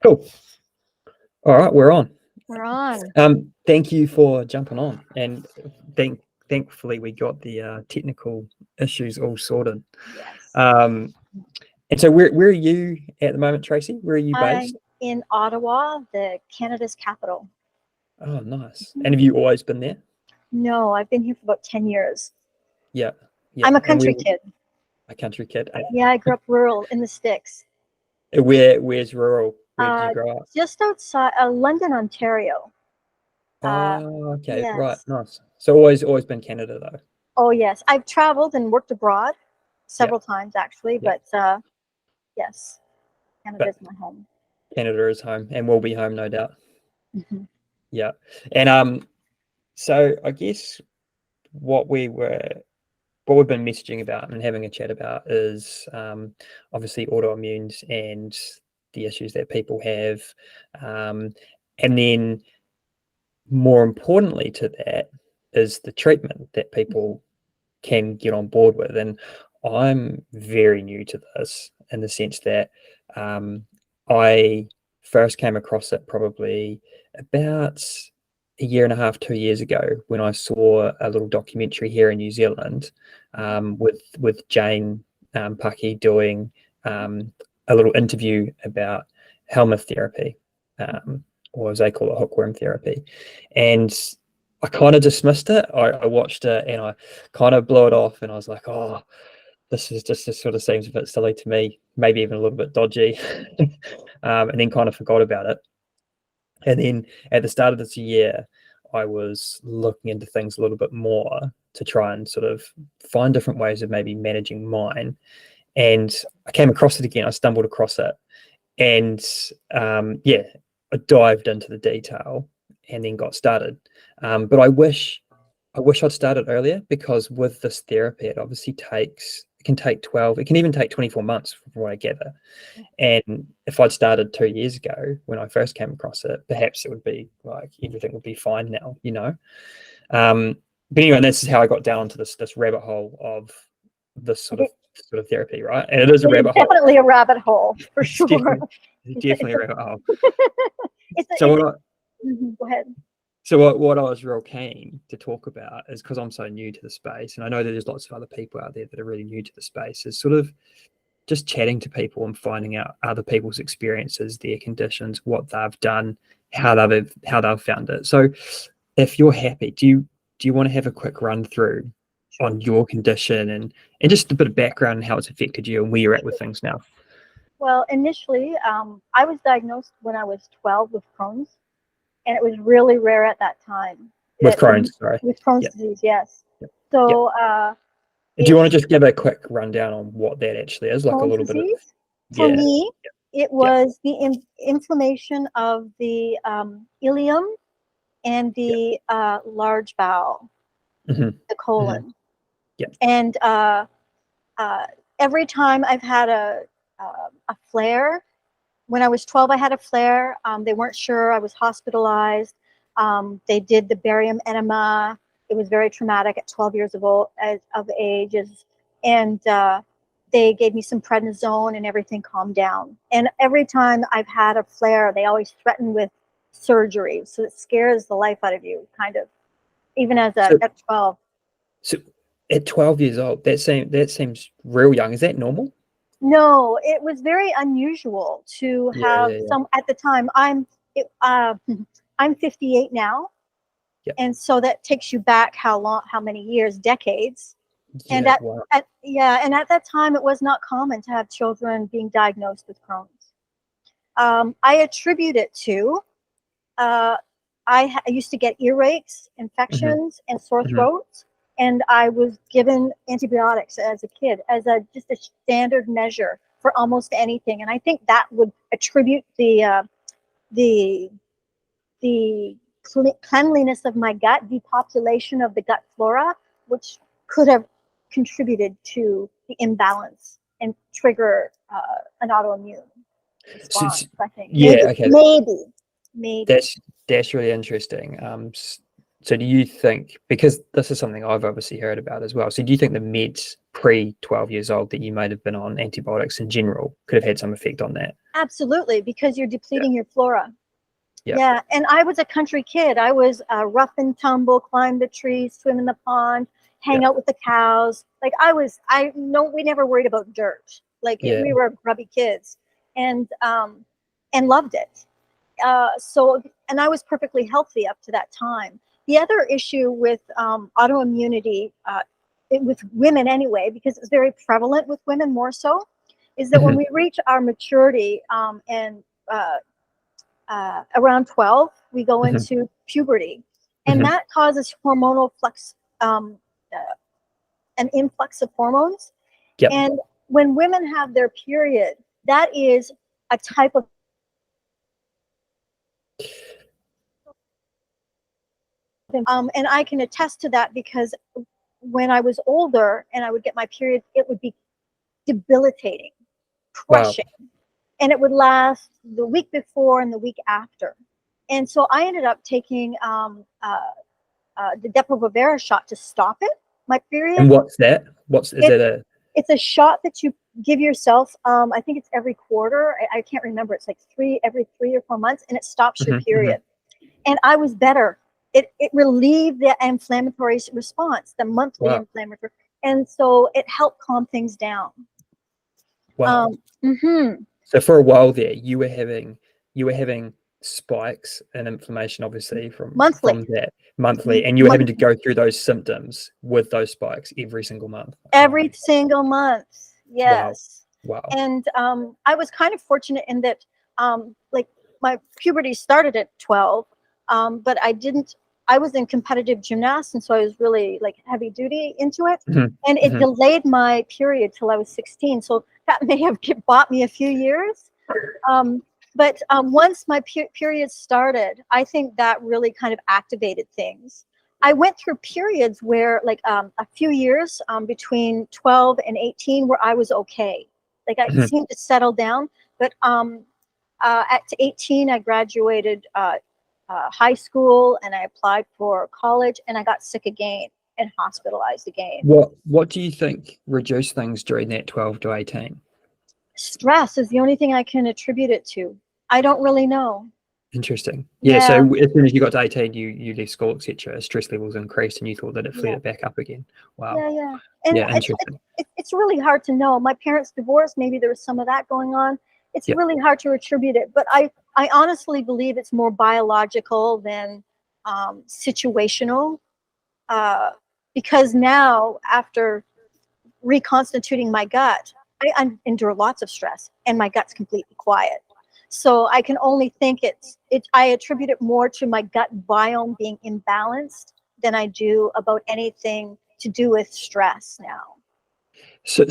Cool. All right, we're on. We're on. Thank you for jumping on, and thankfully we got the technical issues all sorted. Yes. And so where are you at the moment, Tracy? Where are you based? I'm in Ottawa, Canada's capital. Oh, nice. And have you always been there? No, I've been here for about 10 years. Yeah. I'm a country kid. A country kid. Yeah, I grew up rural in the sticks. Where's rural? Where did you grow up? Just outside London, Ontario. Oh, okay. Yes. Right, nice. So always been Canada though. Oh yes, I've traveled and worked abroad several times actually, but yes, Canada is my home. Canada is home and will be home, no doubt. Mm-hmm. Yeah. And so I guess what we've been messaging about and having a chat about is obviously autoimmunes and the issues that people have, and then more importantly to that is the treatment that people can get on board with. And I'm very new to this in the sense that I first came across it probably about a year and a half, 2 years ago, when I saw a little documentary here in New Zealand with Jane Pucky doing a little interview about Helminth therapy, or as they call it, hookworm therapy. And I kind of dismissed it. I watched it and I kind of blew it off, and I was like, oh, this sort of seems a bit silly to me, maybe even a little bit dodgy. And then kind of forgot about it. And then at the start of this year, I was looking into things a little bit more to try and sort of find different ways of maybe managing mine. And I came across it again. I stumbled across it. And I dived into the detail and then got started. But I wish I'd started earlier, because with this therapy, it obviously it can even take 24 months from what I gather. And if I'd started 2 years ago when I first came across it, perhaps it would be like everything would be fine now, you know. But anyway, this is how I got down onto this rabbit hole of this sort of therapy, right? And it is a rabbit hole. Definitely a rabbit hole for sure. Definitely a rabbit hole. Go ahead. So what I was real keen to talk about is, because I'm so new to the space, and I know that there's lots of other people out there that are really new to the space, is sort of just chatting to people and finding out other people's experiences, their conditions, what they've done, how they've found it. So if you're happy, do you want to have a quick run through on your condition and just a bit of background and how it's affected you and where you're at with things now? Well, initially, I was diagnosed when I was 12 with Crohn's, and it was really rare at that time. With Crohn's, sorry. With Crohn's disease, yes. So, do you want to just give a quick rundown on what that actually is, like Crohn's a little disease? bit of? For me, it was the inflammation of the ileum and the large bowel, the colon. And every time I've had a flare, when I was 12, I had a flare. They weren't sure. I was hospitalized. They did the barium enema. It was very traumatic at 12 years of age. And they gave me some prednisone, and everything calmed down. And every time I've had a flare, they always threaten with surgery. So it scares the life out of you, kind of, even at 12. So at 12 years old, that seems real young. Is that normal? No, it was very unusual to have some at the time. I'm 58 now. And so that takes you back how many years, decades. And at that time, it was not common to have children being diagnosed with Crohn's. I attribute it to, I used to get earaches, infections, and sore throats. And I was given antibiotics as a kid as just a standard measure for almost anything. And I think that would attribute the cleanliness of my gut, depopulation of the gut flora, which could have contributed to the imbalance and trigger an autoimmune response, I think. Maybe. Maybe. That's really interesting. So do you think, because this is something I've obviously heard about as well, so do you think the meds pre 12 years old that you might have been on, antibiotics in general, could have had some effect on that? Absolutely, because you're depleting your flora. Yeah. Yeah, and I was a country kid. I was rough and tumble, climb the trees, swim in the pond, hang out with the cows. Like we never worried about dirt. Like we were grubby kids, and loved it. And I was perfectly healthy up to that time. The other issue with autoimmunity, with women anyway, because it's very prevalent with women more so, is that when we reach our maturity and around 12, we go into puberty, and that causes hormonal an influx of hormones. Yep. And when women have their period, that is a type of and I can attest to that, because when I was older and I would get my period, it would be debilitating, crushing. Wow. And it would last the week before and the week after. And so I ended up taking the Depo-Provera shot to stop it, my period. And what's that? It's a shot that you give yourself. I think it's every quarter. I can't remember. It's like every 3 or 4 months, and it stops your period. And I was better. It relieved the inflammatory response, the monthly inflammatory. And so it helped calm things down. Wow. So for a while there, you were having spikes and inflammation, obviously from that monthly, and you were having to go through those symptoms with those spikes every single month. Every single month, yes. Wow. And I was kind of fortunate in that, like, my puberty started at 12, but I was in competitive gymnastics, and so I was really like heavy duty into it, and it delayed my period till I was 16. So that may have bought me a few years. But once my period started, I think that really kind of activated things. I went through periods where, like, a few years between 12 and 18 where I was okay. Like, I seemed to settle down. But at 18, I graduated high school, and I applied for college, and I got sick again and hospitalized again. What do you think reduced things during that 12 to 18? Stress is the only thing I can attribute it to. I don't really know. Interesting. Yeah. So as soon as you got to 18, you left school, etc., stress levels increased, and you thought that it flared back up again. Wow. Yeah. And interesting. It's really hard to know. My parents divorced. Maybe there was some of that going on. It's really hard to attribute it, but I honestly believe it's more biological than situational, because now, after reconstituting my gut, I endure lots of stress, and my gut's completely quiet. So I can only think I attribute it more to my gut biome being imbalanced than I do about anything to do with stress now. So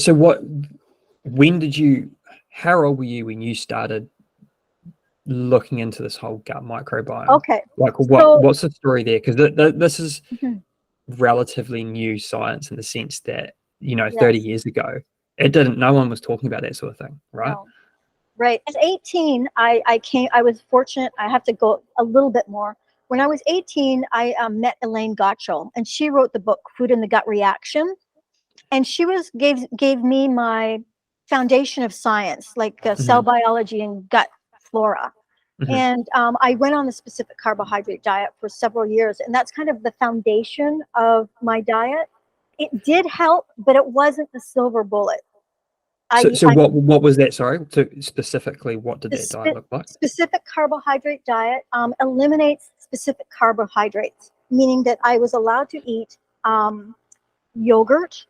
how old were you when you started looking into this whole gut microbiome? Okay. Like, what's the story there? Because this is relatively new science in the sense that, 30 years ago, no one was talking about that sort of thing, right? No. Right. At 18, I was fortunate. I have to go a little bit more. When I was 18, I met Elaine Gottschall, and she wrote the book Food and the Gut Reaction. And she gave me my foundation of science, like cell biology and gut flora. And I went on a specific carbohydrate diet for several years, and that's kind of the foundation of my diet. It did help, but it wasn't the silver bullet. So what was that? Sorry, so specifically, what did that diet look like? Specific carbohydrate diet eliminates specific carbohydrates, meaning that I was allowed to eat yogurt,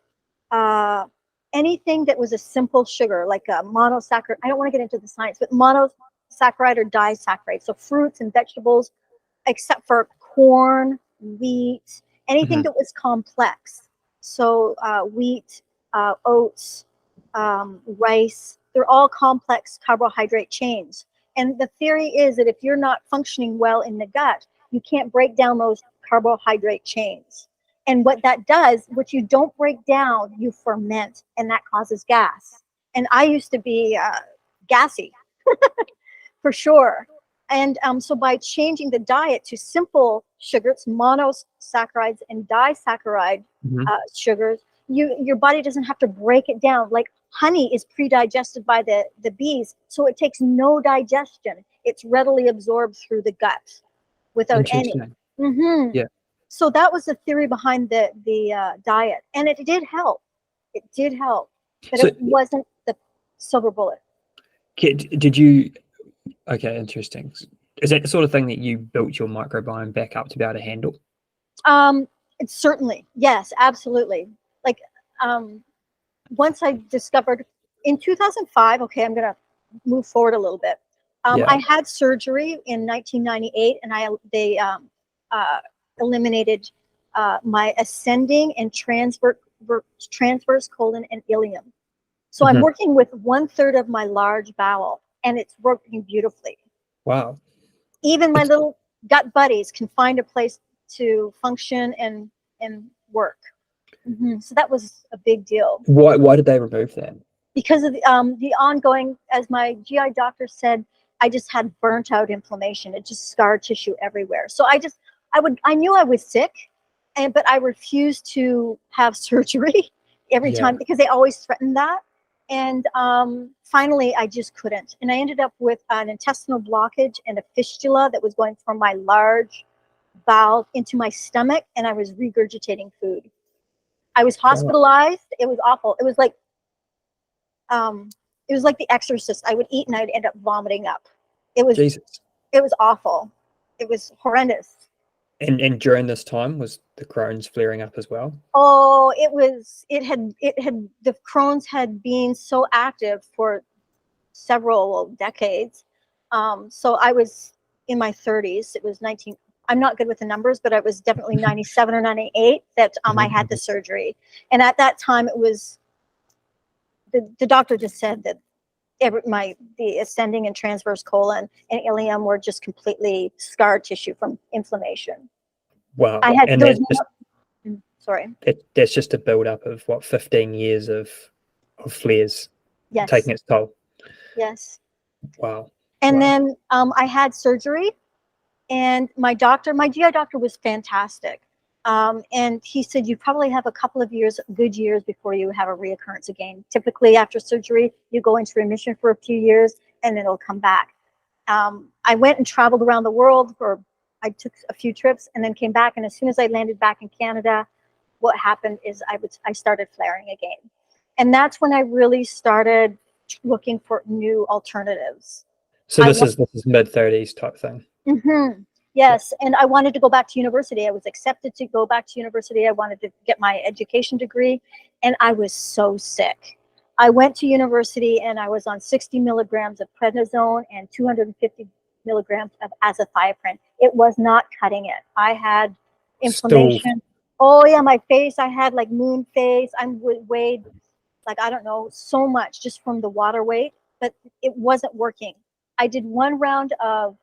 anything that was a simple sugar, like a monosaccharide. I don't want to get into the science, but monosaccharide or disaccharide. So fruits and vegetables, except for corn, wheat, anything that was complex. So wheat, oats, rice, they're all complex carbohydrate chains. And the theory is that if you're not functioning well in the gut, you can't break down those carbohydrate chains. And what that does, what you don't break down, you ferment, and that causes gas. And I used to be gassy, for sure. And so by changing the diet to simple sugars, monosaccharides and disaccharide sugars, your body doesn't have to break it down. Like honey is pre-digested by the bees, so it takes no digestion. It's readily absorbed through the gut without any. Yeah. So that was the theory behind the diet, and it did help. It did help, but it wasn't the silver bullet. Did you? Okay, interesting. Is that the sort of thing that you built your microbiome back up to be able to handle? It's certainly, yes, absolutely. Like once I discovered in 2005, okay, I'm gonna move forward a little bit. I had surgery in 1998, and they eliminated my ascending and transverse colon and ileum. So I'm working with 1/3 of my large bowel, and it's working beautifully. Wow. Even my little gut buddies can find a place to function and work. So that was a big deal. Why did they remove that? Because of the ongoing, as my GI doctor said, I just had burnt out inflammation. It just scarred tissue everywhere. So I knew I was sick, but I refused to have surgery every time because they always threatened that. And finally, I just couldn't. And I ended up with an intestinal blockage and a fistula that was going from my large bowel into my stomach, and I was regurgitating food. I was hospitalized. It was awful. It was like The Exorcist. I would eat and I'd end up vomiting up. It was awful. It was horrendous. And during this time, was the Crohn's flaring up as well? Oh, the Crohn's had been so active for several decades. So I was in my 30s. It was I'm not good with the numbers, but it was definitely 97 or 98 that I had the surgery. And at that time, it was, the doctor just said that the ascending and transverse colon and ileum were just completely scarred tissue from inflammation. Wow. I had sorry. That's just a build up of 15 years of flares taking its toll. Yes. Wow. And then I had surgery, and my GI doctor was fantastic. And he said, you probably have a couple of good years before you have a reoccurrence again. Typically after surgery, you go into remission for a few years and then it'll come back. I went and traveled around the world I took a few trips and then came back. And as soon as I landed back in Canada, what happened is I started flaring again. And that's when I really started looking for new alternatives. So this is mid-30s type thing. Yes, and I wanted to go back to university. I was accepted to go back to university. I wanted to get my education degree, and I was so sick. I went to university, and I was on 60 milligrams of prednisone and 250 milligrams of azathioprine. It was not cutting it. I had inflammation. Oh yeah, my face, I had like moon face. I weighed like, I don't know, so much just from the water weight, but it wasn't working. I did one round of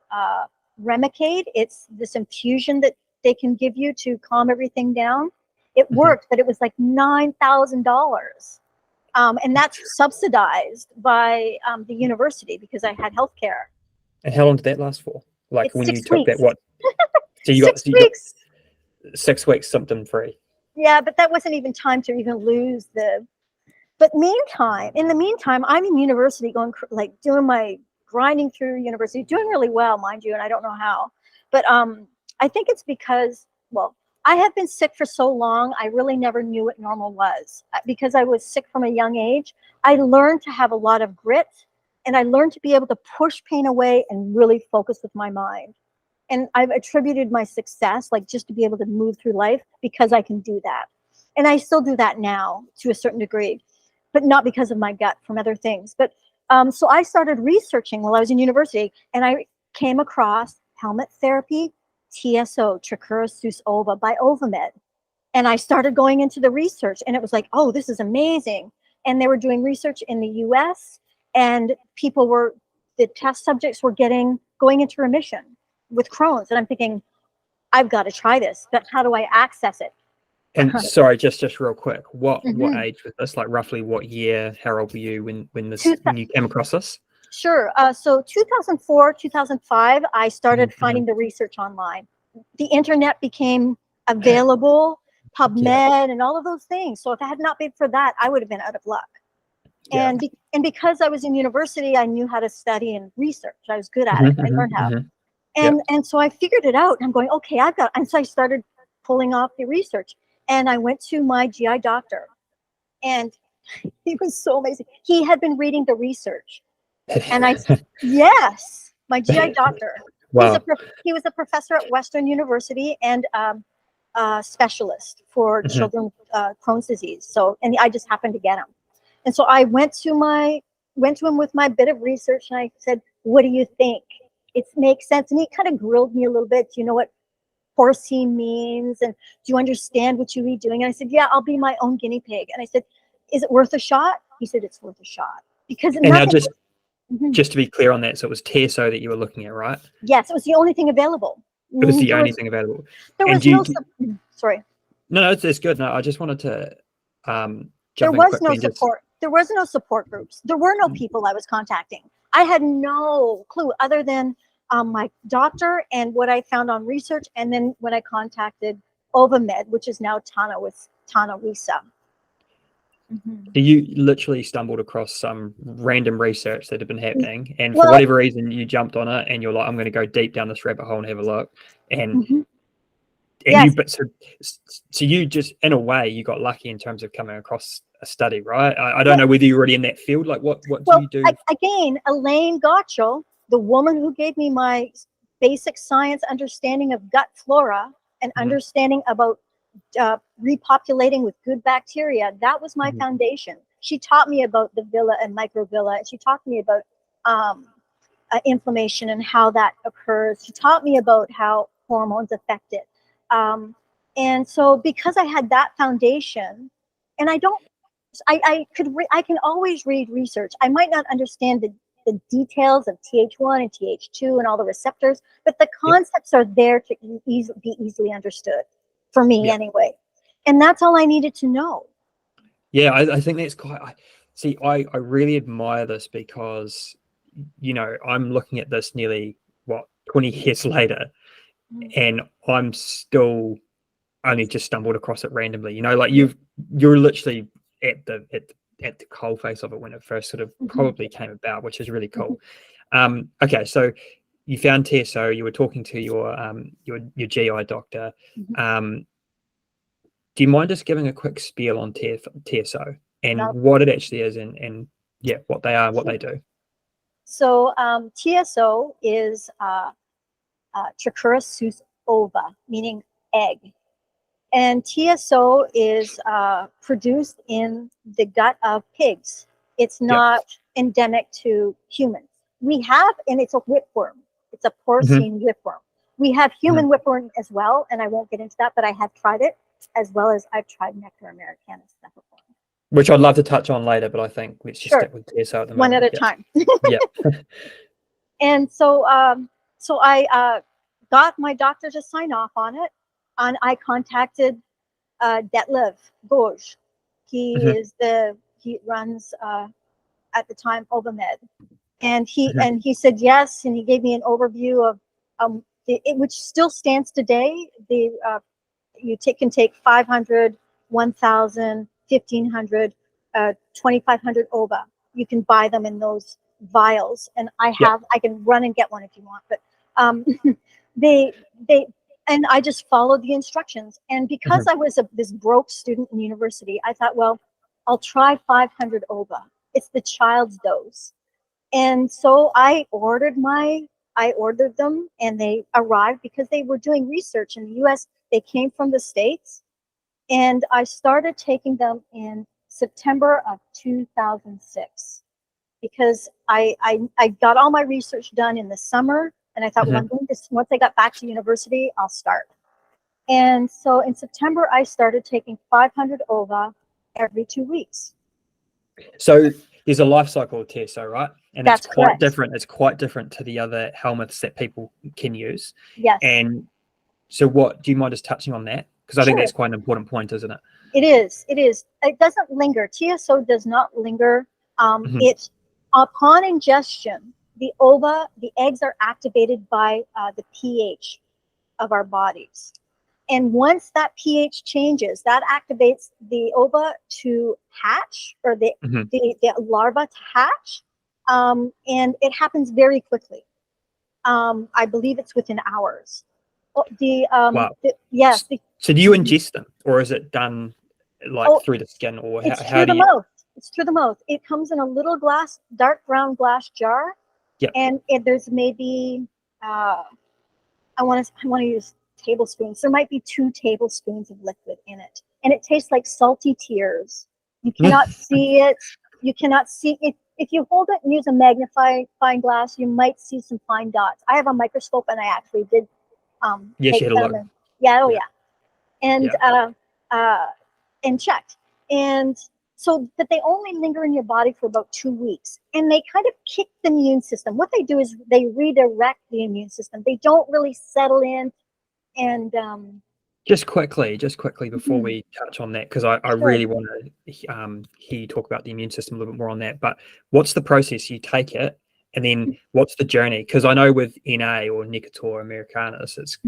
Remicade. It's this infusion that they can give you to calm everything down. It worked, but it was like $9,000. And that's subsidized by the university because I had health care. And how long did that last for? Like, when you took that, what? So you got 6 weeks. 6 weeks symptom free. Yeah, but that wasn't even time to even lose but in the meantime, I'm in university doing my grinding through university, doing really well, mind you, and I don't know how. But I think it's because, I have been sick for so long, I really never knew what normal was. Because I was sick from a young age, I learned to have a lot of grit, and I learned to be able to push pain away and really focus with my mind. And I've attributed my success, just to be able to move through life, because I can do that. And I still do that now to a certain degree, but not because of my gut, from other things. But so I started researching while I was in university, and I came across Helminth Therapy, TSO, Trichuris Suis Ova by Ovamed. And I started going into the research, and it was like, oh, this is amazing. And they were doing research in the US, and the test subjects were going into remission with Crohn's. And I'm thinking, I've got to try this, but how do I access it? And sorry, just real quick, what age was this? Like roughly what year? How old were you when you came across this? Sure. So 2004, 2005, I started finding the research online. The internet became available, PubMed and all of those things. So if it had not been for that, I would have been out of luck. And because I was in university, I knew how to study and research. I was good at it. I learned how. And so I figured it out. And I'm going, okay, and so I started pulling off the research. And I went to my GI doctor. And he was so amazing. He had been reading the research. And yes, my GI doctor. Wow. He was a professor at Western University and a specialist for children with Crohn's disease. So, and I just happened to get him. And so I went to him with my bit of research, and I said, "What do you think? It makes sense." And he kind of grilled me a little bit. Do you know what porcine means? And do you understand what you be doing? And I said, "Yeah, I'll be my own guinea pig." And I said, "Is it worth a shot?" He said, "It's worth a shot." Because now just to be clear on that, so it was TSO that you were looking at, right? Yes, it was the only thing available. It was the only thing available. There was no sorry. No, it's good. No, I just wanted to there was no support. There was no support groups. There were no people I was contacting. I had no clue other than my doctor and what I found on research, and then when I contacted OvaMed, which is now Tana with Tana Risa. So you literally stumbled across some random research that had been happening, and for whatever reason you jumped on it, and you're like, "I'm going to go deep down this rabbit hole and have a look." And so you just, in a way, you got lucky in terms of coming across a study, right? I don't know whether you're already in that field. Like, what do you do? Again, Elaine Gotcho, the woman who gave me my basic science understanding of gut flora and understanding about repopulating with good bacteria, that was my foundation. She taught me about the villa and microvilla, and she taught me about inflammation and how that occurs. She taught me about how hormones affect it. And so because I had that foundation, and I can always read research. I might not understand the details of Th1 and Th2 and all the receptors, but the concepts are there to be easily understood. For me anyway. And that's all I needed to know. Yeah, I think that's quite, I really admire this because, you know, I'm looking at this nearly, 20 years later, and I'm still only just stumbled across it randomly. You know, like you're literally at the coalface of it when it first sort of probably came about, which is really cool. Okay, so you found TSO, you were talking to your GI doctor. Do you mind just giving a quick spiel on TSO and what it actually is and what they are and what they do? So TSO is Trichuris Suis Ova, meaning egg. And TSO is produced in the gut of pigs. It's not endemic to humans. We have, and it's a whipworm. It's a porcine whipworm. We have human whipworm as well, and I won't get into that, but I have tried it, as well as I've tried Nectar Americanus. Which I'd love to touch on later, but I think let's just stick with TSO at the moment. One at a time. And so I got my doctor to sign off on it, and I contacted Detlev Gauge. He runs at the time OvaMed, and he said yes, and he gave me an overview of which still stands today. You can take 500, 1,000, 1,500, 2,500 ova. You can buy them in those vials, and I can run and get one if you want. But and I just followed the instructions. And because I was this broke student in university, I thought, well, I'll try 500 ova. It's the child's dose. And so I ordered them, and they arrived because they were doing research in the US. They came from the States, and I started taking them in September of 2006 because I got all my research done in the summer, and I thought, well, I'm going to, once I got back to university, I'll start. And so in September, I started taking 500 ova every 2 weeks. So there's a life cycle of TSO, right? And that's it's quite correct. different. It's quite different to the other helminths that people can use. Yes. And so do you mind just touching on that? Because I think that's quite an important point, isn't it? It is. It is. It doesn't linger. TSO does not linger. Upon ingestion, the eggs are activated by the pH of our bodies. And once that pH changes, that activates the ova to hatch, or the larva to hatch. And it happens very quickly. I believe it's within hours. Wow. Yes. So do you ingest them, or is it done like through the skin, or it's through the mouth? It's through the mouth. It comes in a little dark brown glass jar. Yeah. And there's maybe I want to use tablespoons. There might be 2 tablespoons of liquid in it, and it tastes like salty tears. You cannot see it. You cannot see it. If you hold it and use a magnifying glass, you might see some fine dots. I have a microscope, and I actually did. Yes, you had a look. And checked. And so, but they only linger in your body for about 2 weeks, and they kind of kick the immune system. What they do is they redirect the immune system. They don't really settle in. And just quickly before we touch on that, because I really want to hear you talk about the immune system a little bit more on that. But what's the process? You take it, and then what's the journey? Because I know with NA or Necator americanus, it's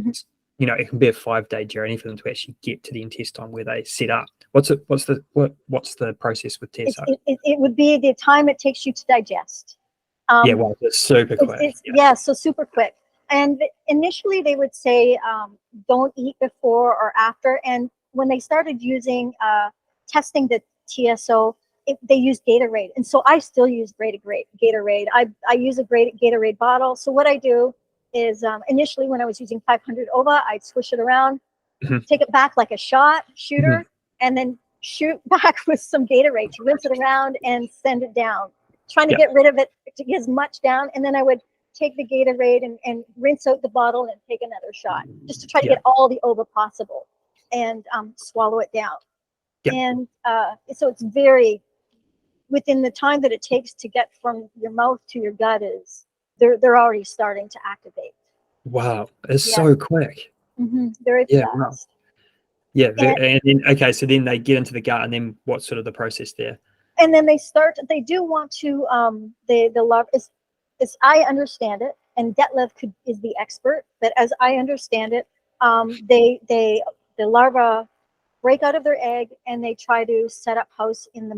it can be a 5-day journey for them to actually get to the intestine where they set up. What's the process with TSO? It would be the time it takes you to digest. Well, it's super quick. So super quick. And initially they would say, don't eat before or after. And when they started using, testing the TSO, they used Gatorade. And so I still use Gatorade. I use a great Gatorade bottle. So what I do is, initially when I was using 500 ova, I'd swish it around, take it back like a shooter, and then shoot back with some Gatorade to rinse it around and send it down, trying to get rid of it to get as much down. And then I would take the Gatorade and rinse out the bottle and take another shot, just to try to get all the ova possible, and swallow it down. And so it's very, within the time that it takes to get from your mouth to your gut, is they're already starting to activate. Wow, it's so quick. Very fast. Wow. Yeah, and then so then they get into the gut, and then what's sort of the process there? And then they do want to the larva, as I understand it, and Detlef is the expert, but as I understand it, the larva break out of their egg, and they try to set up house in the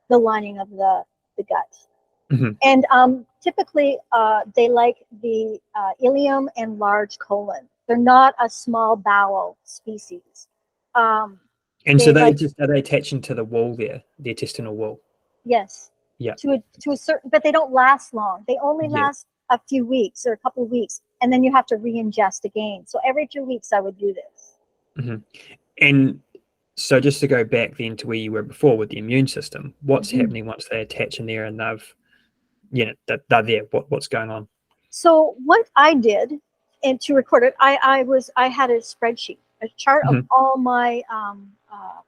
lining of the gut. And typically they like the ileum and large colon. They're not a small bowel species. And so are they attaching to the wall there, the intestinal wall? Yes. Yeah. To a certain, but they don't last long. They only last a few weeks or a couple of weeks, and then you have to re-ingest again. So every 2 weeks I would do this. And so just to go back then to where you were before with the immune system, what's happening once they attach in there and they're there? What's going on? So what I did, and to record it, I had a spreadsheet, a chart of all my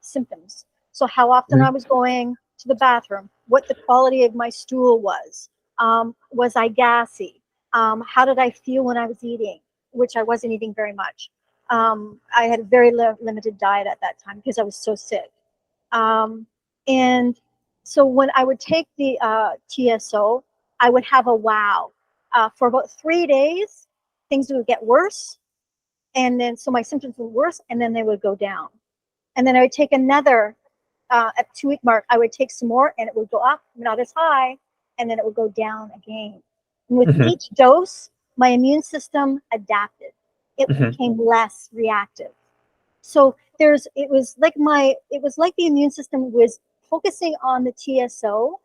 symptoms. So how often I was going to the bathroom, what the quality of my stool was I gassy? How did I feel when I was eating, which I wasn't eating very much. I had a very limited diet at that time because I was so sick. And so when I would take the TSO, I would have a wow. For about 3 days, things would get worse. And then, so my symptoms were worse, and then they would go down. And then I would take another, at 2-week mark, I would take some more, and it would go up, not as high, and then it would go down again. And with each dose, my immune system adapted. It became less reactive. So it was like the immune system was focusing on the TSO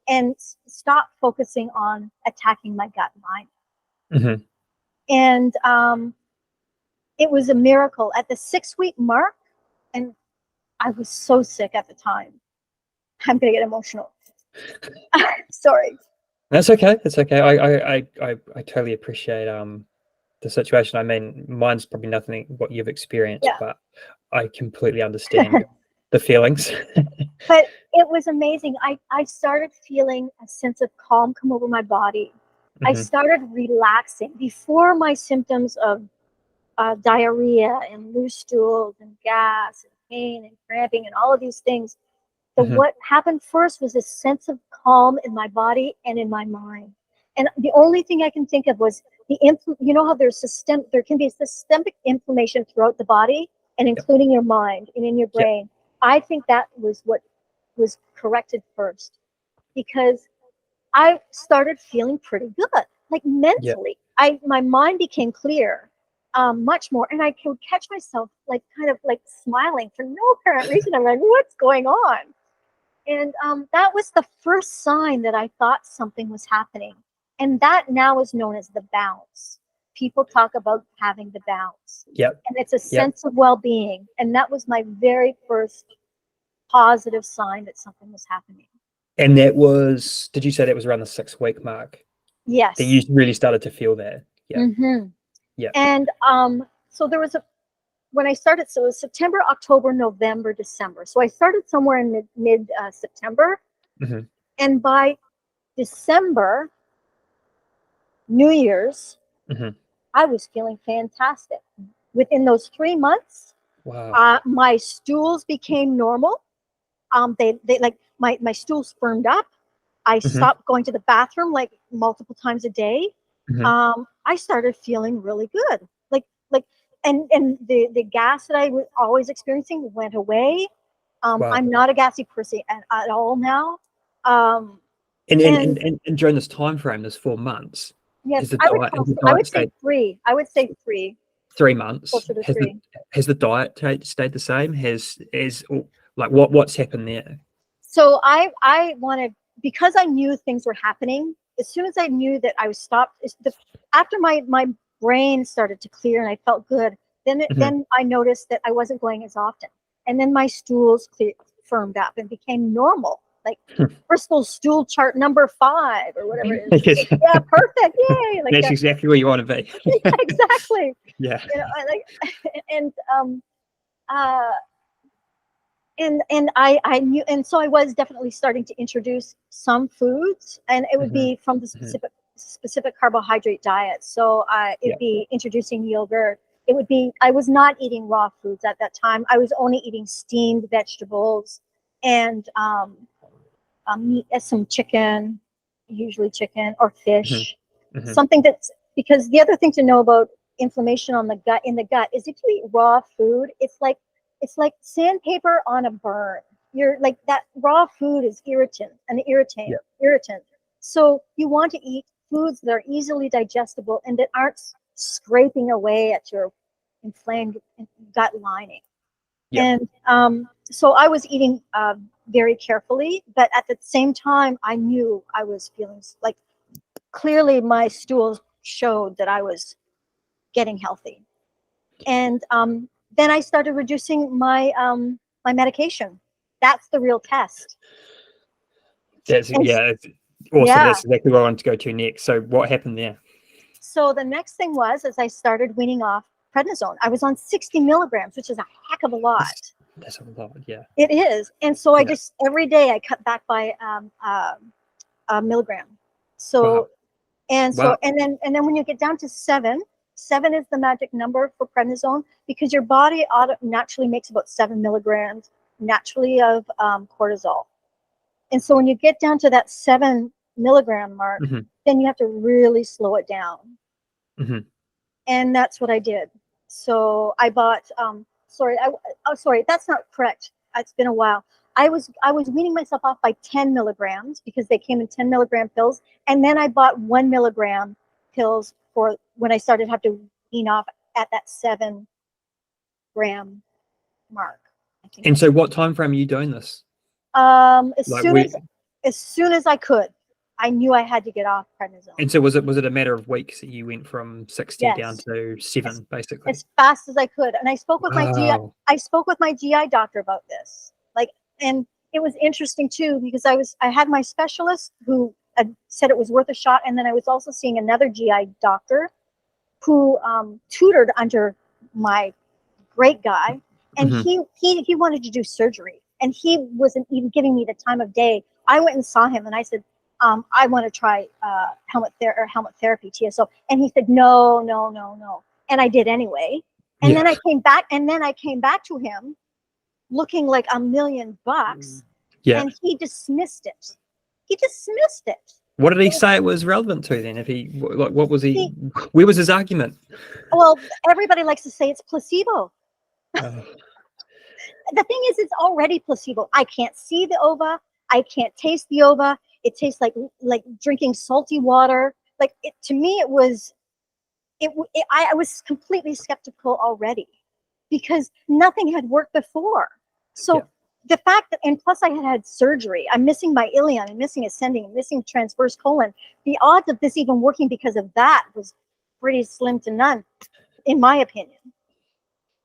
and stopped focusing on attacking my gut lining. And it was a miracle. At the 6-week mark, and I was so sick at the time. I'm gonna get emotional. Sorry. That's okay. It's okay. I totally appreciate the situation. I mean, mine's probably nothing what you've experienced, but I completely understand the feelings. But it was amazing. I started feeling a sense of calm come over my body. I started relaxing. Before, my symptoms of diarrhea and loose stools and gas and pain and cramping and all of these things, So what happened first was a sense of calm in my body and in my mind. And the only thing I can think of was you know how there can be systemic inflammation throughout the body and including your mind and in your brain. I think that was what was corrected first, because I started feeling pretty good, like mentally. My mind became clear, much more, and I could catch myself like kind of like smiling for no apparent reason. I'm like, what's going on? And that was the first sign that I thought something was happening. And that now is known as the bounce. People talk about having the bounce. And it's a sense of well-being. And that was my very first positive sign that something was happening. And that was, did you say that was around the 6-week mark? Yes. That you really started to feel that? And so there was when I started, so it was September, October, November, December. So I started somewhere in mid September. And by December, New Year's, I was feeling fantastic. Within those 3 months, my stools became normal. They like my stools firmed up. I stopped going to the bathroom like multiple times a day. I started feeling really good. And the gas that I was always experiencing went away. I'm not a gassy person at all now. And during this time frame, this 4 months, yes, I would say three. I would say 3. 3 months. Closer to 3. Has the diet stayed the same? Like what's happened there? So I wanted, because I knew things were happening. As soon as I knew that I was stopped, after my brain started to clear and I felt good, then I noticed that I wasn't going as often, and then my stools firmed up and became normal, like Bristol stool chart number 5 or whatever it is. Yeah, perfect, yay! Like that's exactly where you want to be. Exactly. Yeah. You know, and I knew, and so I was definitely starting to introduce some foods, and it would be from the specific carbohydrate diet. So it'd be introducing yogurt. It would be, I was not eating raw foods at that time. I was only eating steamed vegetables and meat, some chicken, usually chicken or fish. Something that's, because the other thing to know about inflammation in the gut is if you eat raw food, it's like sandpaper on a burn. You're like, that raw food is irritant. So you want to eat foods that are easily digestible and that aren't scraping away at your inflamed gut lining. And so I was eating very carefully, but at the same time, I knew I was feeling like, clearly my stools showed that I was getting healthy. And then I started reducing my my medication. That's the real test. That's awesome. That's exactly what I wanted to go to next. So what happened there? So the next thing was, as I started weaning off prednisone, I was on 60 milligrams, which is a heck of a lot. That's a lot, yeah. It is. And so I just, every day I cut back by a milligram. So, and then when you get down to 7 is the magic number for prednisone, because your body naturally makes about 7 milligrams naturally of cortisol. And so when you get down to that 7 milligram mark, then you have to really slow it down. And that's what I did. So I bought, sorry, that's not correct. It's been a while. I was weaning myself off by 10 milligrams because they came in 10 milligram pills. And then I bought 1 milligram pills for when I started to have to wean off at that 7 gram mark. And so what time frame are you doing this? As soon as I could. I knew I had to get off prednisone. And so was it a matter of weeks that you went from 60 down to 7, basically? As fast as I could. And I spoke with my GI doctor about this. And it was interesting too, because I had my specialist who said it was worth a shot, and then I was also seeing another GI doctor who tutored under my great guy, and he wanted to do surgery, and he wasn't even giving me the time of day. I went and saw him, and I said, I want to try Helminth Therapy, TSO. And he said, no. And I did anyway. And then I came back to him looking like $1 million. Yeah. And he dismissed it. He dismissed it. What did he say it was relevant to then? If he, like, what was he, where was his argument? Well, everybody likes to say it's placebo. Oh. The thing is, it's already placebo. I can't see the ova. I can't taste the ova. It tastes like drinking salty water. Like, to me, it was, I was completely skeptical already because nothing had worked before. So the fact that, and plus I had surgery, I'm missing my ilion, I'm missing ascending, I'm missing transverse colon. The odds of this even working because of that was pretty slim to none, in my opinion.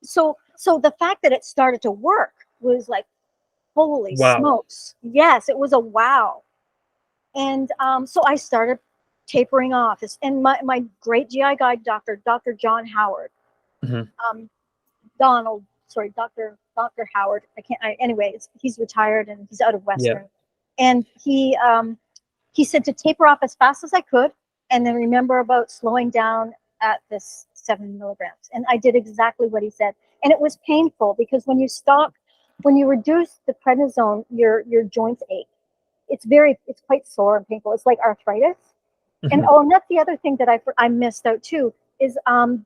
So the fact that it started to work was like, holy smokes. Yes, it was a wow. And so I started tapering off. And my great GI guide doctor, Dr. John Howard, Dr. Howard. Anyway, he's retired and he's out of Western. Yeah. And he said to taper off as fast as I could, and then remember about slowing down at this 7 milligrams. And I did exactly what he said. And it was painful because when you reduce the prednisone, your joints ache. It's quite sore and painful. It's like arthritis. And and that's the other thing that I missed out too is after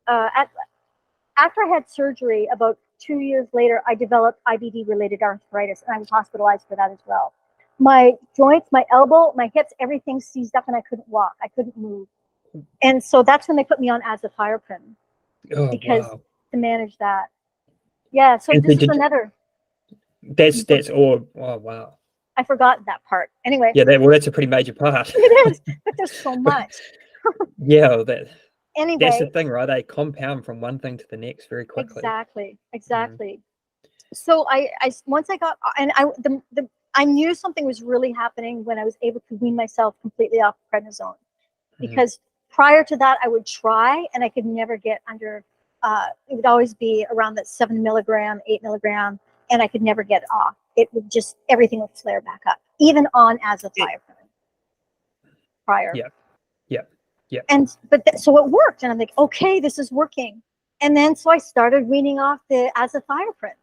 I had surgery, about 2 years later, I developed IBD-related arthritis, and I was hospitalized for that as well. My joints, my elbow, my hips, everything seized up, and I couldn't walk. I couldn't move. And so that's when they put me on azathioprine to manage that. Yeah, so this is another. That's all. Oh, wow. I forgot that part. Anyway. Yeah, that's a pretty major part. It is, but there's so much. Yeah, anyway, that's the thing, right? They compound from one thing to the next very quickly. Exactly. So I once I got, and I knew something was really happening when I was able to wean myself completely off prednisone, because prior to that I would try and I could never get under. It would always be around that 7 milligram, 8 milligram, and I could never get off. It would just, everything would flare back up, even on azathioprine prior. Yeah. So it worked, and I'm like, okay, this is working. And then so I started weaning off the azathioprine,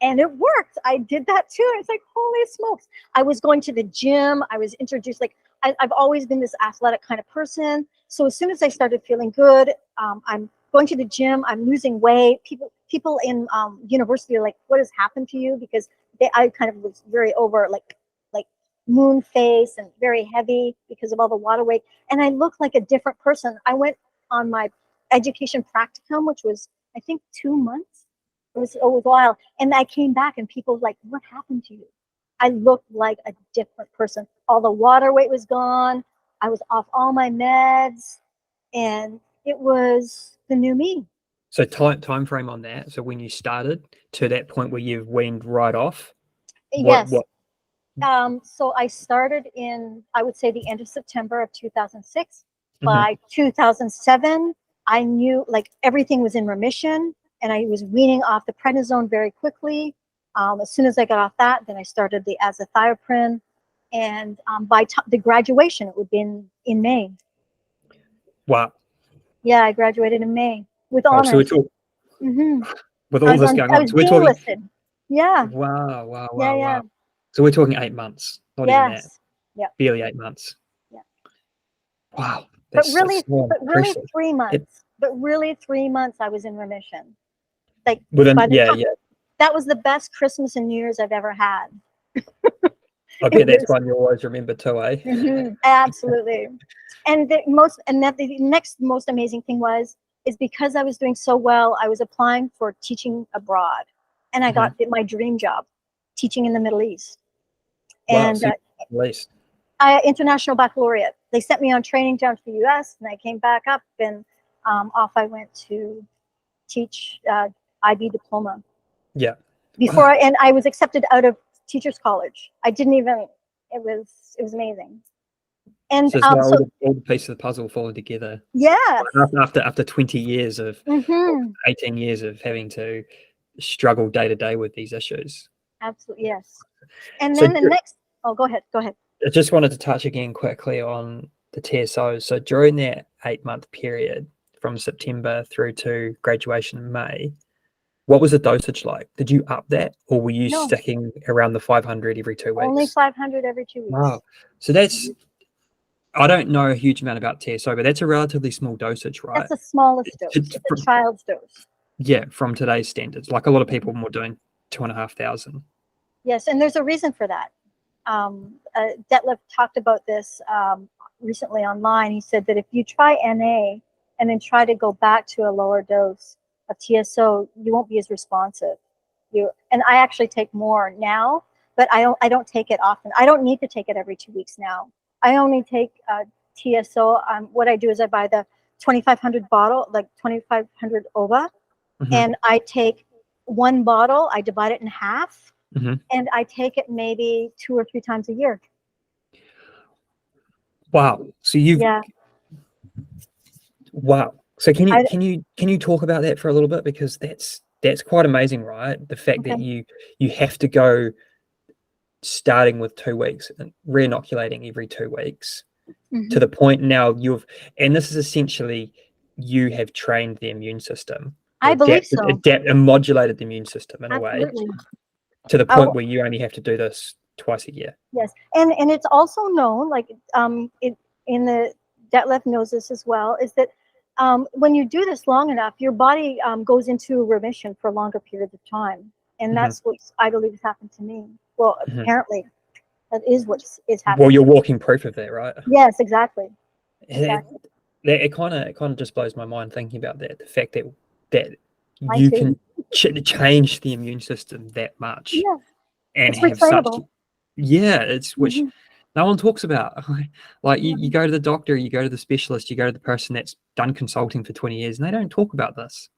and it worked. I did that too. I was like, holy smokes! I was going to the gym. I was introduced. Like I've always been this athletic kind of person. So as soon as I started feeling good, I'm going to the gym. I'm losing weight. People in university are like, what has happened to you? Because I kind of was very over like moon face and very heavy because of all the water weight, and I looked like a different person. I went on my education practicum, which was I think 2 months. It was a while, and I came back and people were like, what happened to you? I looked like a different person. All the water weight was gone. I was off all my meds, and it was the new me. So time frame on that. So when you started to that point where you've weaned right off. Yes. So I started in, I would say, the end of September of 2006. By 2007, I knew like everything was in remission, and I was weaning off the prednisone very quickly. As soon as I got off that, then I started the azathioprine, and by the graduation, it would be in May. Wow. Yeah, I graduated in May with honors. So with all this going on, so we're talking. Yeah. Wow. So we're talking 8 months, not even that. Yeah. Barely 8 months. Yeah. Wow. But really 3 months. But really 3 months I was in remission. Like that was the best Christmas and New Year's I've ever had. I bet that's one you always remember too, eh? Absolutely. And the next most amazing thing is because I was doing so well, I was applying for teaching abroad, and I got my dream job, teaching in the Middle East. Wow, and Middle East. International baccalaureate. They sent me on training down to the U.S. and I came back up, and off I went to teach IB diploma. Yeah. And I was accepted out of Teachers College. I didn't even. It was amazing. And so all the pieces of the puzzle falling together. Yeah. After 20 years of 18 years of having to struggle day to day with these issues. Absolutely, yes. And then the next. Oh, go ahead. I just wanted to touch again quickly on the TSOs. So during that 8-month period from September through to graduation in May, What was the dosage like? Did you up that, or were you No, sticking around the 500 every 2 weeks? only 500 every 2 weeks. Wow. So that's, I don't know a huge amount about TSO, but that's a relatively small dosage, right? That's the smallest dose. It's a child's dose. Yeah, from today's standards. Like a lot of people were doing 2,500. Yes, and there's a reason for that. Detlef talked about this recently online. He said that if you try NA and then try to go back to a lower dose of TSO, you won't be as responsive. And I actually take more now, but I don't take it often. I don't need to take it every 2 weeks now. I only take TSO. What I do is I buy the 2,500 bottle, like 2,500 Ova, and I take one bottle. I divide it in half. And I take it maybe 2 or 3 times a year. Wow. So you've wow. So can you talk about that for a little bit, because that's quite amazing, right? The fact that you have to go starting with 2 weeks and re-inoculating every 2 weeks to the point now and this is essentially, you have trained the immune system. I believe so. And modulated the immune system in a way to the point where you only have to do this twice a year. Yes, and it's also known, like in the Detlef knows this as well, is that when you do this long enough, your body goes into remission for longer periods of time, and that's what I believe has happened to me. Well, apparently, that is what is happening. Well, you're walking proof of that, right? Yes, exactly. It kind of just blows my mind thinking about that. The fact that you can change the immune system that much, and it's have retrainable. such, it's which no one talks about. Like you go to the doctor, you go to the specialist, you go to the person that's done consulting for 20 years, and they don't talk about this.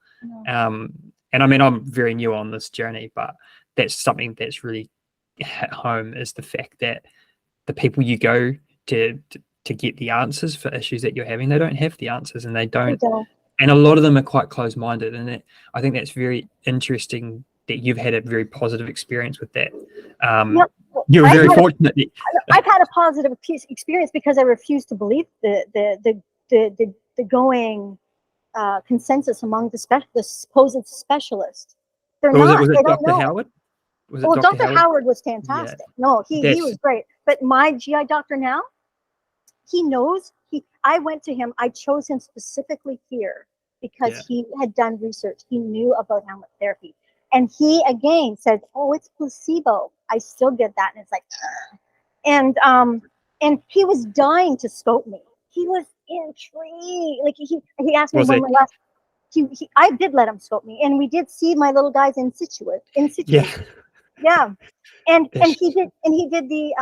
And I mean, I'm very new on this journey, but that's something that's really hit home, is the fact that the people you go to get the answers for issues that you're having, they don't have the answers, and they don't. And a lot of them are quite close-minded, and I think that's very interesting that you've had a very positive experience with that. You're very fortunate. I've had a positive experience because I refuse to believe the going consensus among the supposed specialists. They're not. Was it they don't Dr. know. Howard? Was it Well, Dr. Howard was fantastic. Yeah. No, he was great. But my GI doctor now, he knows. I went to him. I chose him specifically here because he had done research. He knew about Helminth therapy. And he again said, "Oh, it's placebo." I still get that, and it's like, ugh. And he was dying to scope me. He was intrigued. Like he asked me when my last. I did let him scope me, and we did see my little guys in situ. Yeah. And he did the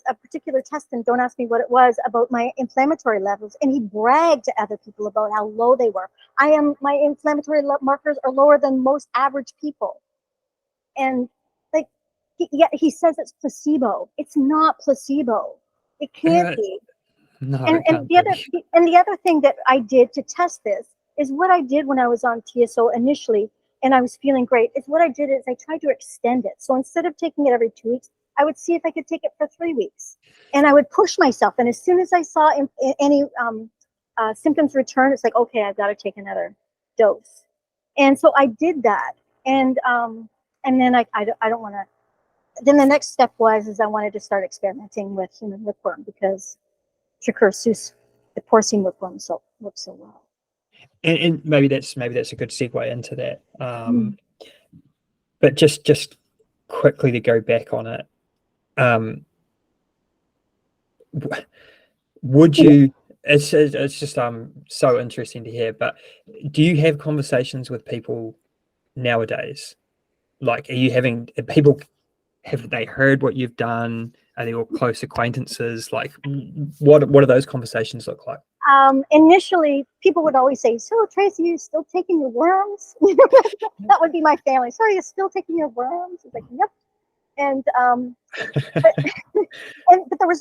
a particular test, and don't ask me what it was, about my inflammatory levels, and he bragged to other people about how low they were. My inflammatory markers are lower than most average people, and like he says it's placebo. It's not placebo. It can't be. No, and the other thing that I did to test this is what I did when I was on TSO initially. And I was feeling great. What I did is I tried to extend it. So instead of taking it every 2 weeks, I would see if I could take it for 3 weeks. And I would push myself. And as soon as I saw any symptoms return, it's like, okay, I've got to take another dose. And so I did that. And then I don't want to. Then the next step is I wanted to start experimenting with human whipworm, because Trichuris Suis, the porcine whipworm, works so well. And maybe that's a good segue into that. But just quickly to go back on it, would you? It's just so interesting to hear. But do you have conversations with people nowadays? Like, are you having people? Have they heard what you've done? Are they all close acquaintances? Like, what do those conversations look like? Initially, people would always say, "So, Tracy, you still taking your worms?" That would be my family. "So, are you still taking your worms?" It's like, "Yep." And but there was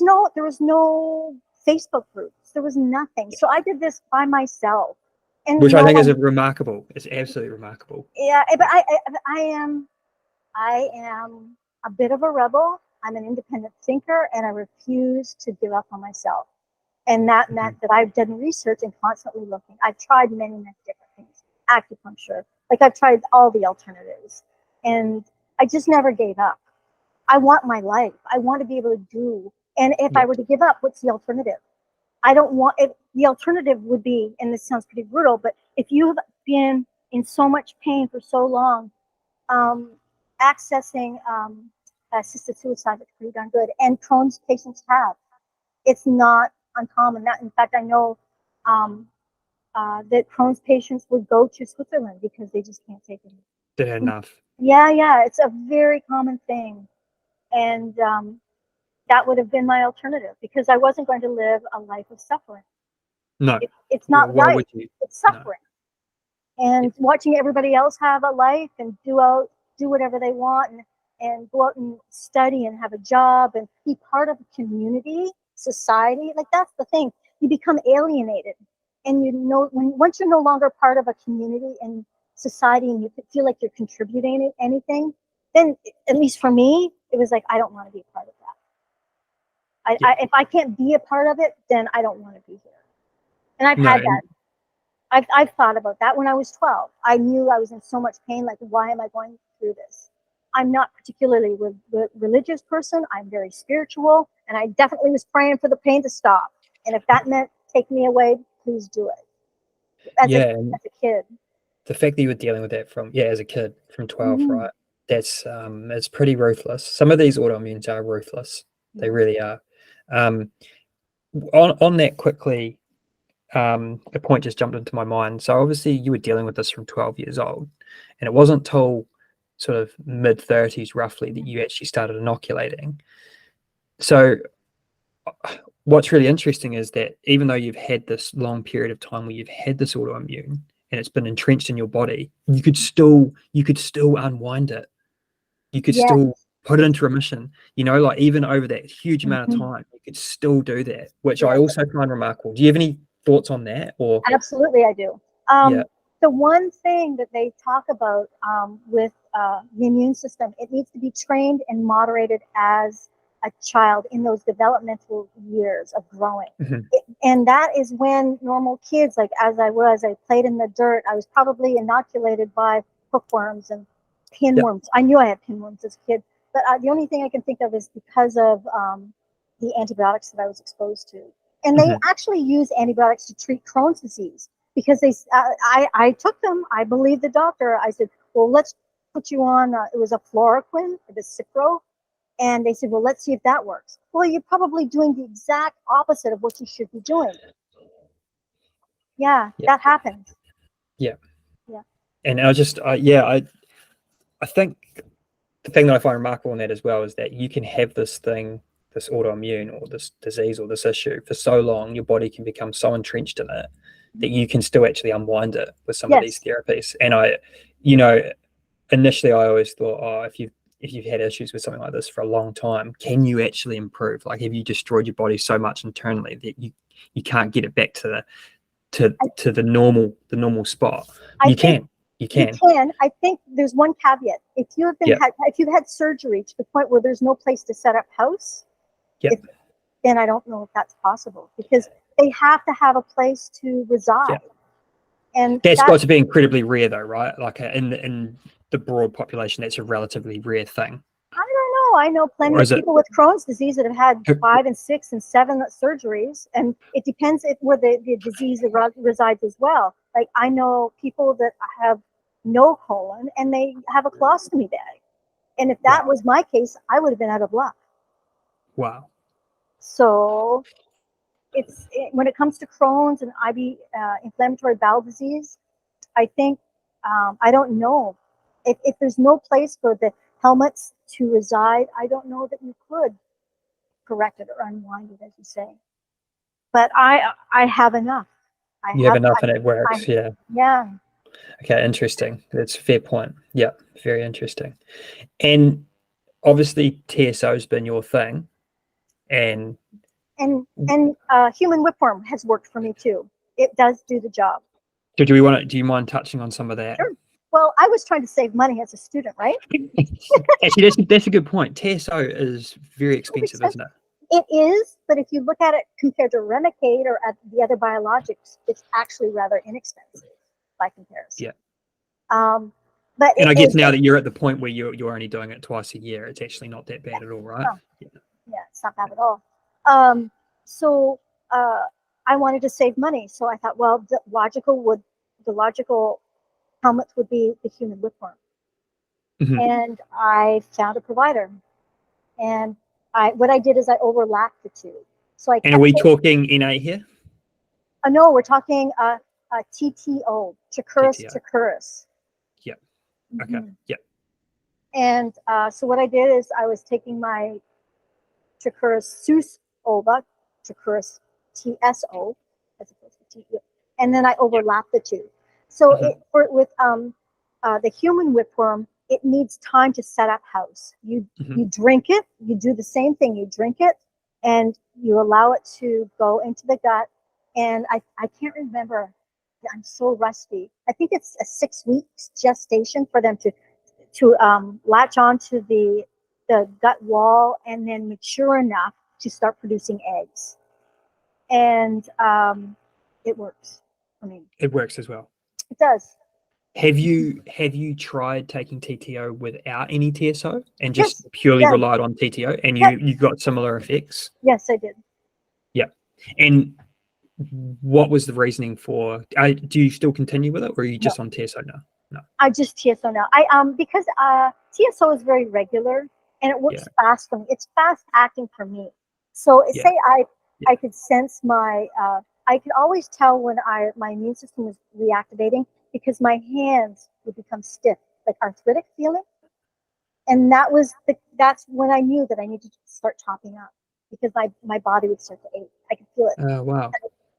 no Facebook groups. There was nothing. So I did this by myself, and which I think is remarkable. It's absolutely remarkable. Yeah, but I am a bit of a rebel. I'm an independent thinker, and I refuse to give up on myself. And that meant that I've done research and constantly looking. I've tried many different things: acupuncture, Like I've tried all the alternatives, and I just never gave up. I want my life. I want to be able to do. And if I were to give up, what's the alternative? I don't want it. The alternative would be, and this sounds pretty brutal, but if you've been in so much pain for so long, accessing assisted suicide is pretty darn good. And Crohn's patients have. It's not uncommon. That, in fact, I know that Crohn's patients would go to Switzerland because they just can't take it. Did enough. Yeah, it's a very common thing, and that would have been my alternative because I wasn't going to live a life of suffering. No, it's not why right. would you? It's suffering, and watching everybody else have a life and do whatever they want and go out and study and have a job and be part of a community, society. Like that's the thing. You become alienated. And once you're no longer part of a community and society and you feel like you're contributing anything, then at least for me, it was like, I don't want to be a part of that. If I can't be a part of it, then I don't want to be here. And I've had that. I've thought about that when I was 12. I knew I was in so much pain. Like, why am I going through this? I'm not particularly a religious person. I'm very spiritual. And I definitely was praying for the pain to stop. And if that meant take me away, please do it. As a kid. The fact that you were dealing with that as a kid from 12, right? That's it's pretty ruthless. Some of these autoimmunes are ruthless. They really are. On that quickly, a point just jumped into my mind. So obviously you were dealing with this from 12 years old, and it wasn't till sort of mid-30s roughly that you actually started inoculating. So what's really interesting is that even though you've had this long period of time where you've had this autoimmune and it's been entrenched in your body, you could still unwind it. You could still put it into remission, like even over that huge amount of time, you could still do that, which I also find remarkable. Do you have any thoughts on that? Or Absolutely, I do. The one thing that they talk about with the immune system, it needs to be trained and moderated as a child in those developmental years of growing. And that is when normal kids, like as I played in the dirt. I was probably inoculated by hookworms and pinworms. I knew I had pinworms as a kid, but the only thing I can think of is because of the antibiotics that I was exposed to. And they actually use antibiotics to treat Crohn's disease because I took them. I believed the doctor. I said, well, let's put you on, it was a fluoroquine, the Cipro. And they said, well, let's see if that works. Well, you're probably doing the exact opposite of what you should be doing. Yeah. That happens. Yeah. And I think the thing that I find remarkable in that as well is that you can have this autoimmune or this disease or this issue for so long, your body can become so entrenched in it that you can still actually unwind it with some of these therapies. And initially I always thought, if you've had issues with something like this for a long time, can you actually improve? Like, have you destroyed your body so much internally that you can't get it back to the normal spot? You can. I think there's one caveat. If you have if you've had surgery to the point where there's no place to set up house, then I don't know if that's possible because they have to have a place to reside. And that's got to be incredibly rare though, right? Like in the broad population, that's a relatively rare thing. I don't know. I know plenty of people with Crohn's disease that have had 5 and 6 and 7 surgeries, and it depends where the disease resides as well. Like I know people that have no colon and they have a colostomy bag, and if that was my case, I would have been out of luck. Wow. So when it comes to Crohn's and inflammatory bowel disease, I think I don't know if there's no place for the helminths to reside. I don't know that you could correct it or unwind it, as you say. But I have enough. You have enough, and it works. Yeah. Okay, interesting. That's a fair point. Yeah, very interesting. And obviously, TSO's been your thing, and human whipworm has worked for me too. It does do the job. Do you mind touching on some of that? Sure. Well, I was trying to save money as a student, right? Actually, that's a good point. TSO is very expensive, isn't it? It is, but if you look at it compared to Remicade or at the other biologics, it's actually rather inexpensive by comparison. Yeah. But and I guess now that you're at the point where you're only doing it twice a year, it's actually not that bad at all, right? No, yeah, it's not bad at all. So I wanted to save money, so I thought, well, the logical helminth would be the human whipworm. Mm-hmm. And I found a provider, and what I did is I overlapped the two. So and are we talking NA here? No, we're talking TTO, Trichuris. Yep. Okay. Yep. And so what I did is I was taking my Trichuris Suis Ova, Trichuris TSO, as opposed to TTO, and then I overlapped the two. So with the human whipworm, it needs time to set up house. You drink it, you do the same thing. You drink it, and you allow it to go into the gut. And I can't remember. I'm so rusty. I think it's a 6 weeks gestation for them to latch onto the gut wall and then mature enough to start producing eggs. And it works. I mean, it works as well. It does. Have you tried taking TTO without any TSO and just purely relied on TTO, and you got similar effects? Yes, I did. Yeah. And what was the reasoning for? Do you still continue with it, or are you just on TSO now? No, I just TSO now. Because TSO is very regular and it works fast for me. It's fast acting for me. So say I could sense I could always tell when my immune system was reactivating, because my hands would become stiff, like arthritic feeling. And that's when I knew that I needed to start topping up, because my body would start to ache. I could feel it. Oh, wow.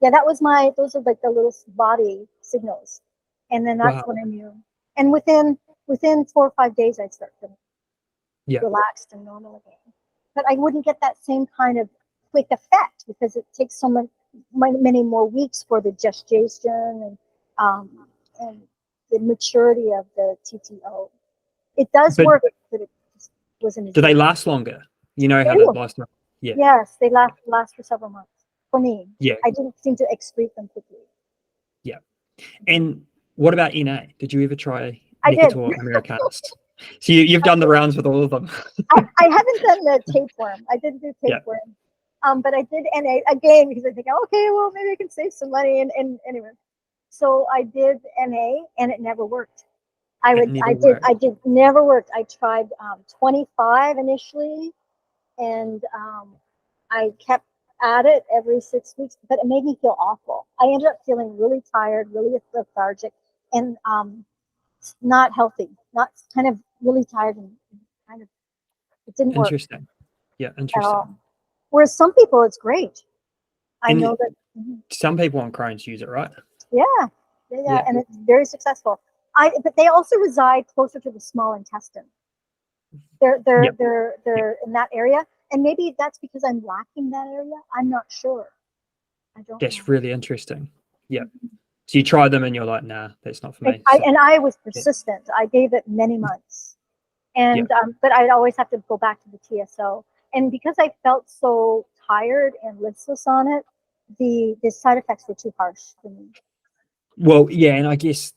Yeah, those are like the little body signals. And then that's when I knew. And within 4 or 5 days, I'd start feeling relaxed and normal again. But I wouldn't get that same kind of quick effect, because it takes so many more weeks for the gestation and the maturity of the TTO. It does work, but it just wasn't. Do they last longer? You know how they last longer? Yeah. Yes, they last for several months. For me, I didn't seem to excrete them quickly. Yeah. And what about NA? Did you ever try Necator americanus? So you've done the rounds with all of them. I haven't done the tapeworm. I didn't do tapeworm. But I did NA again, because I think, okay, well, maybe I can save some money. And anyway, so I did NA, and it never worked. It never worked. I tried 25 initially, and I kept at it every 6 weeks, but it made me feel awful. I ended up feeling really tired, really lethargic, and not healthy, not kind of really tired, and kind of, it didn't work. Interesting. Yeah, interesting. Whereas some people, it's great. I know that some people on Crohn's use it, right? Yeah, and it's very successful. But they also reside closer to the small intestine. They're in that area, and maybe that's because I'm lacking that area. I'm not sure. I don't. That's really interesting. Yeah. So you tried them, and you're like, nah, that's not for me. And I was persistent. I gave it many months, and but I'd always have to go back to the TSO. And because I felt so tired and listless on it, the side effects were too harsh for me. Well, yeah, and I guess,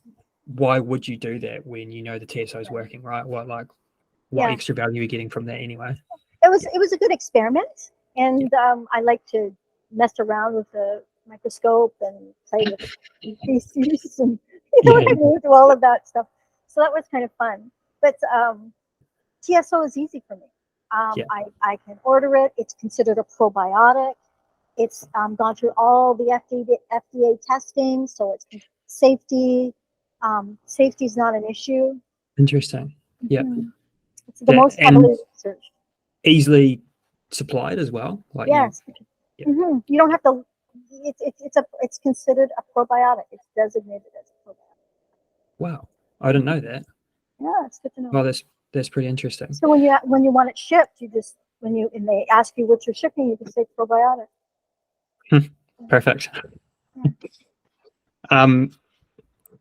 why would you do that when you know the TSO is working, right? What extra value are you getting from that anyway? It was a good experiment, and I like to mess around with the microscope and play with species, and do all of that stuff. So that was kind of fun. But TSO is easy for me. I can order it. It's considered a probiotic. It's gone through all the FDA testing, so it's safety. Safety is not an issue. Interesting. Yeah. It's the most heavily researched. Easily supplied as well. Yes. You don't have to. It's considered a probiotic. It's designated as a probiotic. Wow, I didn't know that. Yeah, it's good to know. Well, that's pretty interesting. So when you want it shipped, and they ask you what you're shipping, you can say probiotic. Perfect.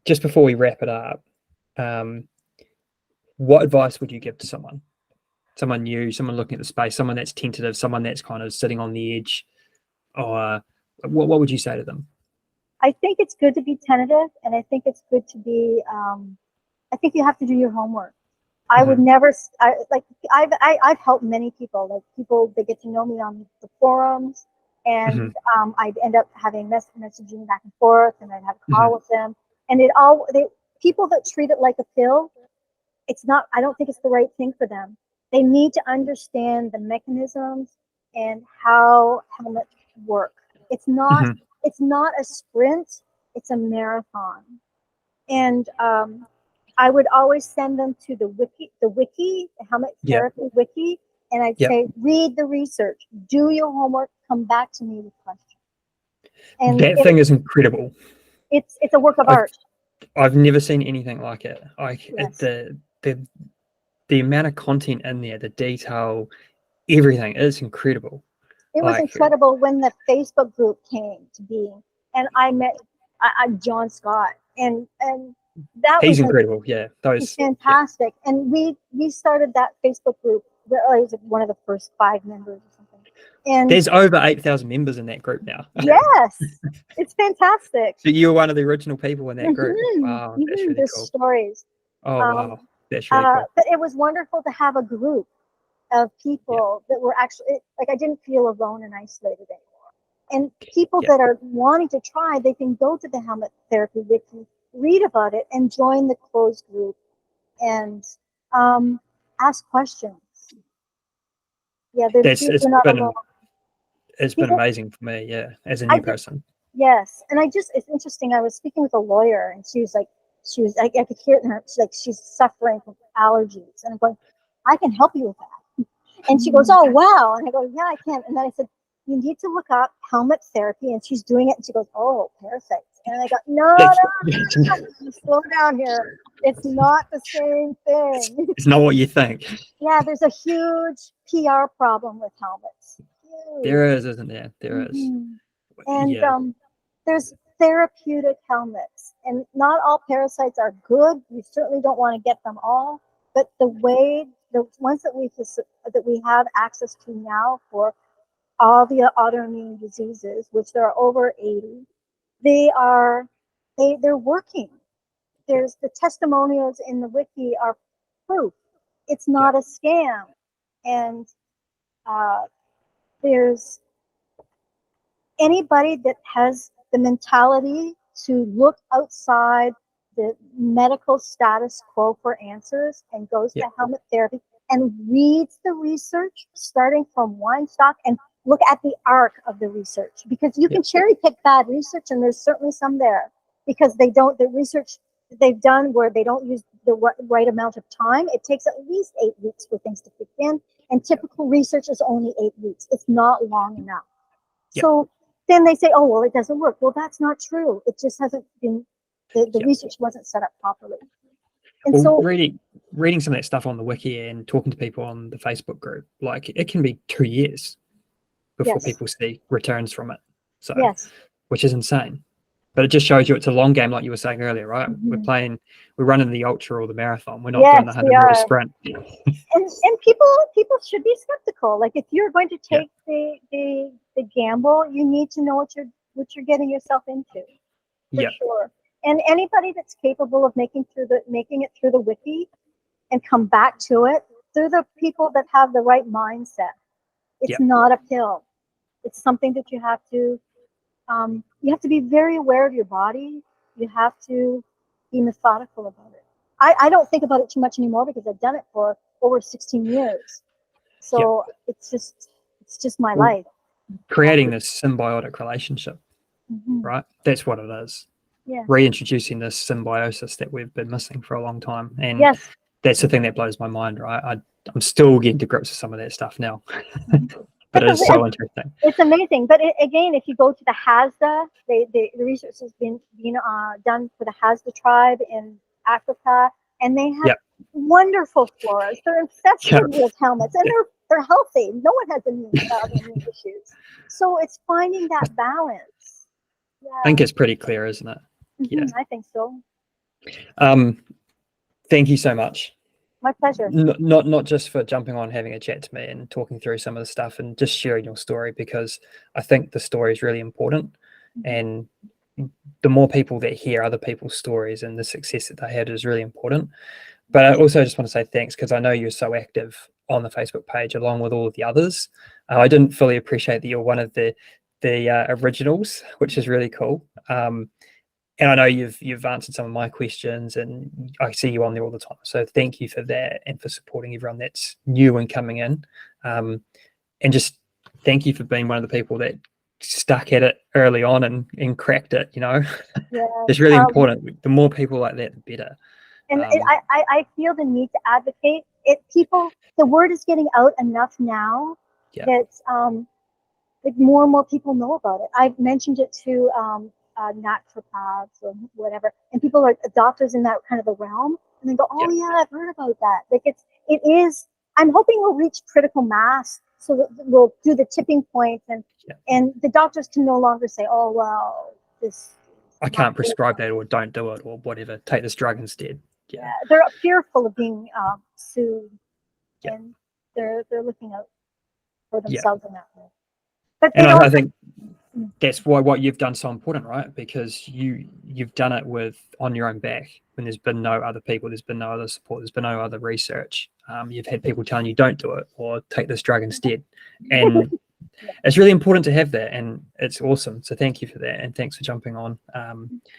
Just before we wrap it up, what advice would you give to someone new, someone looking at the space, someone that's tentative, someone that's kind of sitting on the edge, or what would you say to them? I think it's good to be tentative, and I think it's good to be I think you have to do your homework. I would never, I've helped many people, like people that get to know me on the forums, and I'd end up having messaging back and forth, and I'd have a call with them, and people that treat it like a pill, it's not, I don't think it's the right thing for them. They need to understand the mechanisms and how helminths work. It's not a sprint, it's a marathon. And I would always send them to the Helminth Therapy wiki, and I'd say, read the research, do your homework, come back to me with questions. And that thing is incredible. It's a work of art. I've never seen anything like it. The amount of content in there, the detail, everything is incredible. It was incredible when the Facebook group came to being, and I met John Scott, and he's incredible. He's fantastic. And we started that Facebook group. I was one of the first 5 members or something. And there's over 8,000 members in that group now. Yes, it's fantastic. So you were one of the original people in that group. Wow, that's really cool. Stories. Oh wow, that's really cool. But it was wonderful to have a group of people that were actually, like, I didn't feel alone and isolated anymore. And people that are wanting to try, they can go to the Helminth Therapy wiki, read about it, and join the closed group and ask questions. It's been amazing for me, as a new person. Yes, and it's interesting. I was speaking with a lawyer, and I could hear it in her. She's suffering from allergies, and I'm going, I can help you with that. And she goes, oh wow, and I go, yeah, I can. And then I said, you need to look up Helminth Therapy, and she's doing it, and she goes, oh, parasites. And I go, no, slow down here. It's not the same thing. It's not what you think. Yeah, there's a huge PR problem with helminths. Huge. There is, isn't there? There is. And there's therapeutic helminths, and not all parasites are good. You certainly don't want to get them all, but the ones that we have access to now for all the autoimmune diseases, which there are over 80, they're working. There's the testimonials in the wiki are proof. It's not a scam. And there's anybody that has the mentality to look outside the medical status quo for answers and goes to Helminth Therapy and reads the research starting from one stock and look at the arc of the research, because you can cherry pick bad research, and there's certainly some there, because the research they've done where they don't use the right amount of time. It takes at least 8 weeks for things to kick in, and typical research is only 8 weeks. It's not long enough. So then they say, oh, well, it doesn't work. Well, that's not true. It just hasn't been, the research wasn't set up properly. And so reading some of that stuff on the wiki and talking to people on the Facebook group, like, it can be 2 years before people see returns from it. So, which is insane. But it just shows you it's a long game, like you were saying earlier, right? We're running the ultra or the marathon. We're not doing the 100-meter sprint. and people should be skeptical. Like, if you're going to take the gamble, you need to know what you're getting yourself into, for sure. And anybody that's capable of making it through the wiki and come back to it, they're the people that have the right mindset. It's not a pill. It's something that you have to be very aware of your body. You have to be methodical about it. I don't think about it too much anymore because I've done it for over 16 years. So it's just my life. Creating this symbiotic relationship, right? That's what it is. Yeah. Reintroducing this symbiosis that we've been missing for a long time. And that's the thing that blows my mind, right? I'm still getting to grips with some of that stuff now. But it's so interesting. It's amazing. But again, if you go to the Hasda, the research has been done for the Hasda tribe in Africa, and they have wonderful floras. They're infested with helminths, and they're healthy. No one has immune issues. So it's finding that balance. Yeah. I think it's pretty clear, isn't it? I think so. Thank you so much. My pleasure. Not just for jumping on, having a chat to me and talking through some of the stuff and just sharing your story, because I think the story is really important. And the more people that hear other people's stories and the success that they had is really important. But I also just want to say thanks, because I know you're so active on the Facebook page along with all of the others. I didn't fully appreciate that you're one of the originals, which is really cool. And I know you've answered some of my questions, and I see you on there all the time. So thank you for that, and for supporting everyone that's new and coming in. And just thank you for being one of the people that stuck at it early on and cracked it, Yeah. It's really important. The more people like that, the better. And I feel the need to advocate it. The word is getting out enough now that like more and more people know about it. I've mentioned it to naturopaths or whatever, and people are doctors in that kind of a realm, and they go, "Oh yeah, I've heard about that." Like it is. I'm hoping we'll reach critical mass, so that we'll do the tipping point, and the doctors can no longer say, "Oh well, this." I can't prescribe that, or don't do it, or whatever. Take this drug instead. Yeah, they're fearful of being sued, and they're looking out for themselves in that way. But I think that's why what you've done so important, right? Because you've done it on your own back, when there's been no other people, there's been no other support, there's been no other research. You've had people telling you don't do it, or take this drug instead, and it's really important to have that, and it's awesome. So thank you for that, and thanks for jumping on.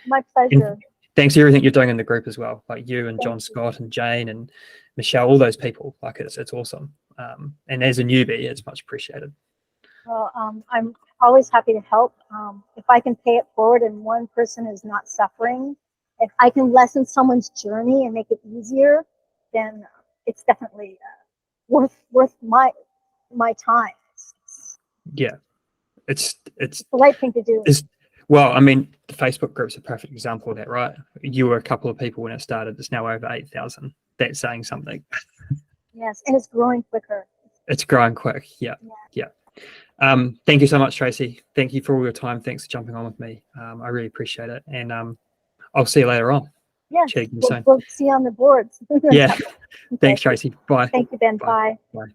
My pleasure. Thanks for everything you're doing in the group as well, like you and John Scott and Jane and Michelle, all those people. Like it's awesome. And as a newbie, it's much appreciated. Well, I'm always happy to help. If I can pay it forward and one person is not suffering, if I can lessen someone's journey and make it easier, then it's definitely worth my time. It's the right thing to do. Well, I mean, the Facebook group's a perfect example of that, right? You were a couple of people when it started. It's now over 8,000. That's saying something. Yes, and it's growing quicker. It's growing quick. Yeah. Thank you so much, Tracy. Thank you for all your time. Thanks for jumping on with me. I really appreciate it. And I'll see you later on. Yes, we'll see you on the boards. Yeah. Thanks, Tracy. Bye. Thank you, Ben. Bye. Bye.